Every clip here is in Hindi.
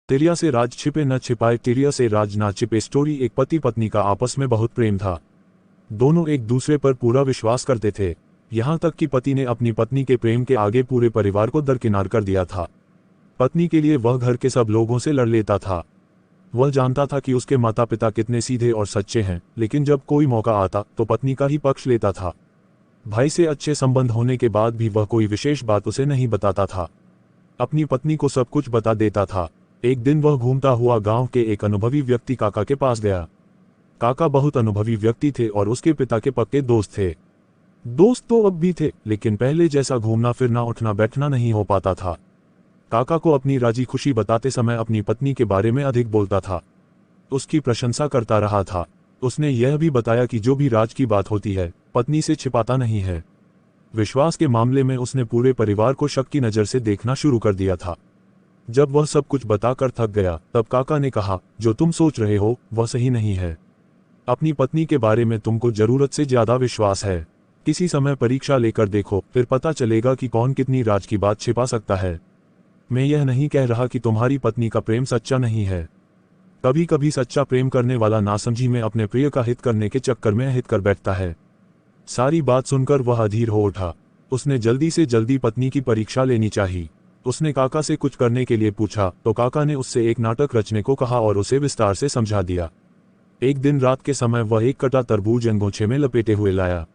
तिरिया से राज छिपे न छिपाए, तिरिया से राज ना छिपे। स्टोरी। एक पति पत्नी का आपस में बहुत प्रेम था। दोनों एक दूसरे पर पूरा विश्वास करते थे, यहाँ तक कि पति ने अपनी पत्नी के प्रेम के आगे पूरे परिवार को दरकिनार कर दिया था। पत्नी के लिए वह घर के सब लोगों से लड़ लेता था। वह जानता था कि उसके माता पिता कितने सीधे और सच्चे हैं, लेकिन जब कोई मौका आता तो पत्नी का ही पक्ष लेता था। भाई से अच्छे संबंध होने के बाद भी वह कोई विशेष बात उसे नहीं बताता था, अपनी पत्नी को सब कुछ बता देता था। एक दिन वह घूमता हुआ गांव के एक अनुभवी व्यक्ति काका के पास गया। काका बहुत अनुभवी व्यक्ति थे और उसके पिता के पक्के दोस्त थे। दोस्त तो अब भी थे, लेकिन पहले जैसा घूमना फिरना उठना बैठना नहीं हो पाता था। काका को अपनी राजी खुशी बताते समय अपनी पत्नी के बारे में अधिक बोलता था, उसकी प्रशंसा करता रहा था। उसने यह भी बताया कि जो भी राज की बात होती है पत्नी से छिपाता नहीं है। विश्वास के मामले में उसने पूरे परिवार को शक की नज़र से देखना शुरू कर दिया था। जब वह सब कुछ बताकर थक गया तब काका ने कहा, जो तुम सोच रहे हो वह सही नहीं है। अपनी पत्नी के बारे में तुमको जरूरत से ज्यादा विश्वास है। किसी समय परीक्षा लेकर देखो, फिर पता चलेगा कि कौन कितनी राज की बात छिपा सकता है। मैं यह नहीं कह रहा कि तुम्हारी पत्नी का प्रेम सच्चा नहीं है। कभी कभी सच्चा प्रेम करने वाला नासमझी में अपने प्रिय का हित करने के चक्कर में हित कर बैठता है। सारी बात सुनकर वह अधीर हो उठा। उसने जल्दी से जल्दी पत्नी की परीक्षा लेनी चाहिए। उसने काका से कुछ करने के लिए पूछा तो काका ने उससे एक नाटक रचने को कहा और उसे विस्तार से समझा दिया। एक दिन रात के समय वह एक कटा तरबूज अंगोछे में लपेटे हुए लाया।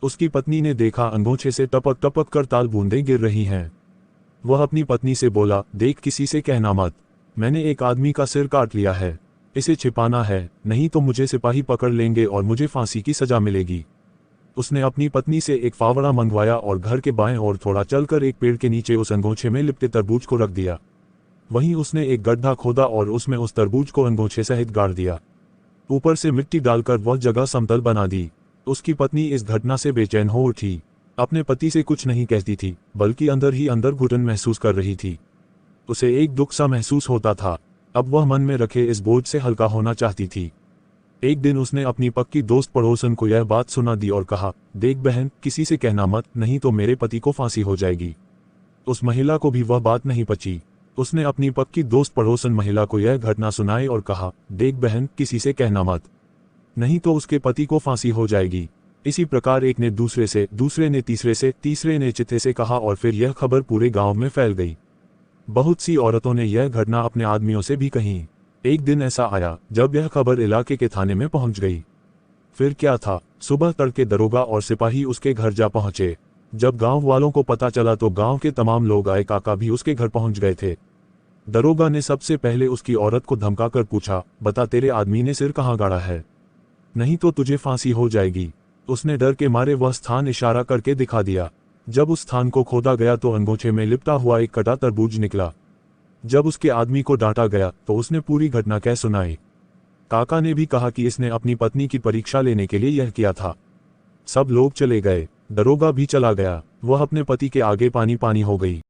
उसकी पत्नी ने देखा अंगोछे से टपक टपक कर ताल बूंदें गिर रही हैं। वह अपनी पत्नी से बोला, देख किसी से कहना मत, मैंने एक आदमी का सिर काट लिया है। इसे छिपाना है, नहीं तो मुझे सिपाही पकड़ लेंगे और मुझे फांसी की सजा मिलेगी। उसने अपनी पत्नी से एक फावड़ा मंगवाया और घर के बाएं ओर थोड़ा चलकर एक पेड़ के नीचे उस अंगोछे में लिपटे तरबूज को रख दिया। वहीं उसने एक गड्ढा खोदा और उसमें उस तरबूज को अंगोछे सहित गाड़ दिया। ऊपर से मिट्टी डालकर वह जगह समतल बना दी। उसकी पत्नी इस घटना से बेचैन हो उठी। अपने पति से कुछ नहीं कहती थी, बल्कि अंदर ही अंदर घुटन महसूस कर रही थी। उसे एक दुख सा महसूस होता था। अब वह मन में रखे इस बोझ से हल्का होना चाहती थी। एक दिन उसने अपनी पक्की दोस्त पड़ोसन को यह बात सुना दी और कहा, देख बहन, किसी से कहना मत, नहीं तो मेरे पति को फांसी हो जाएगी। उस महिला को भी वह बात नहीं पची। उसने अपनी पक्की दोस्त पड़ोसन महिला को यह घटना सुनाई और कहा, देख बहन, किसी से कहना मत, नहीं तो उसके पति को फांसी हो जाएगी। इसी प्रकार एक ने दूसरे से, दूसरे ने तीसरे से, तीसरे ने चौथे से कहा और फिर यह खबर पूरे गांव में फैल गई। बहुत सी औरतों ने यह घटना अपने आदमियों से भी कही। एक दिन ऐसा आया जब यह खबर इलाके के थाने में पहुंच गई। फिर क्या था, सुबह तड़के दरोगा और सिपाही उसके घर जा पहुंचे। जब गांव वालों को पता चला तो गांव के तमाम लोग आए। काका भी उसके घर पहुंच गए थे। दरोगा ने सबसे पहले उसकी औरत को धमकाकर पूछा, बता तेरे आदमी ने सिर कहाँ गाड़ा है, नहीं तो तुझे फांसी हो जाएगी। उसने डर के मारे वह स्थान इशारा करके दिखा दिया। जब उस स्थान को खोदा गया तो अंगोछे में लिपटा हुआ एक कटा तरबूज निकला। जब उसके आदमी को डांटा गया तो उसने पूरी घटना कह सुनाई। काका ने भी कहा कि इसने अपनी पत्नी की परीक्षा लेने के लिए यह किया था। सब लोग चले गए, दरोगा भी चला गया। वह अपने पति के आगे पानी पानी हो गई।